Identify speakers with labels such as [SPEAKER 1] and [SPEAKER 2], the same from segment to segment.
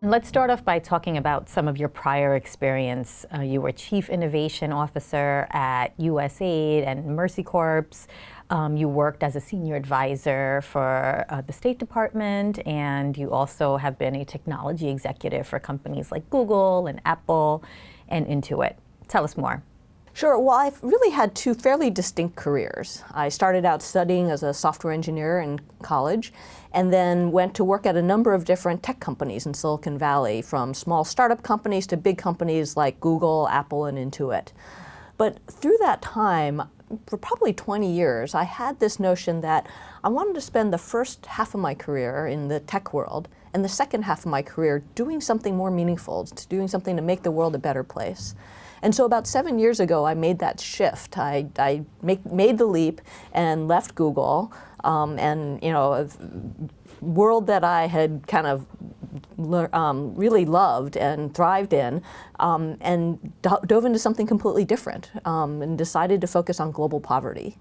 [SPEAKER 1] And let's start off by talking about some of your prior experience. You were Chief Innovation Officer at USAID and Mercy Corps. You worked as a senior advisor for the State Department, and you also have been a technology executive for companies like Google and Apple and Intuit. Tell us more.
[SPEAKER 2] Sure. Well, I've really had two fairly distinct careers. I started out studying as a software engineer in college, and then went to work at a number of different tech companies in Silicon Valley, from small startup companies to big companies like Google, Apple, and Intuit. But through that time, for probably 20 years, I had this notion that I wanted to spend the first half of my career in the tech world and the second half of my career doing something more meaningful, doing something to make the world a better place. And so about 7 years ago, I made that shift. I made the leap and left Google, and a world that I had kind of really loved and thrived in, and dove into something completely different, and decided to focus on global poverty.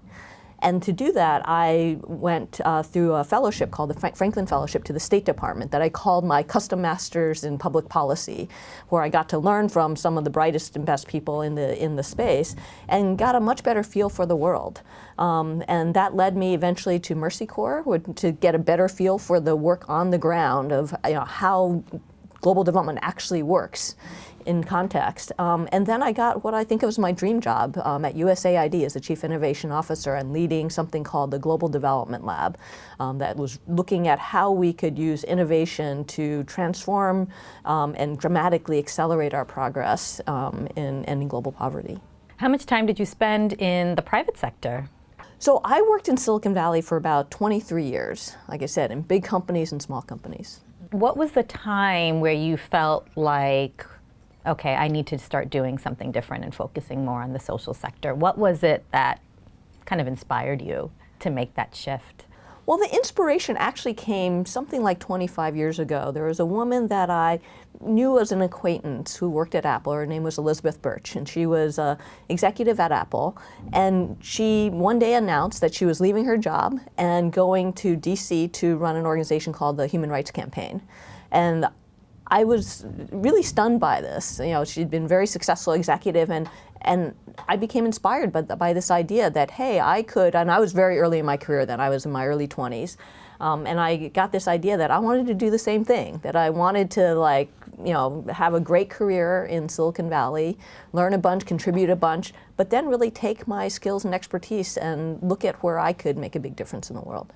[SPEAKER 2] And to do that, I went through a fellowship called the Franklin Fellowship to the State Department that I called my Custom Masters in Public Policy, where I got to learn from some of the brightest and best people in the space and got a much better feel for the world. And that led me eventually to Mercy Corps to get a better feel for the work on the ground of how global development actually works in context. And then I got what I think was my dream job at USAID as the Chief Innovation Officer and leading something called the Global Development Lab that was looking at how we could use innovation to transform and dramatically accelerate our progress in ending global poverty.
[SPEAKER 1] How much time did you spend in the private sector?
[SPEAKER 2] So I worked in Silicon Valley for about 23 years, like I said, in big companies and small companies.
[SPEAKER 1] What was the time where you felt like, okay, I need to start doing something different and focusing more on the social sector? What was it that kind of inspired you to make that shift?
[SPEAKER 2] Well, the inspiration actually came something like 25 years ago. There was a woman that I knew as an acquaintance who worked at Apple. Her name was Elizabeth Birch, and she was an executive at Apple. And she one day announced that she was leaving her job and going to DC to run an organization called the Human Rights Campaign. And I was really stunned by this. She'd been a very successful executive, and I became inspired by this idea that, hey, I could, and I was very early in my career then, I was in my early 20s, and I got this idea that I wanted to do the same thing, that I wanted to have a great career in Silicon Valley, learn a bunch, contribute a bunch, but then really take my skills and expertise and look at where I could make a big difference in the world.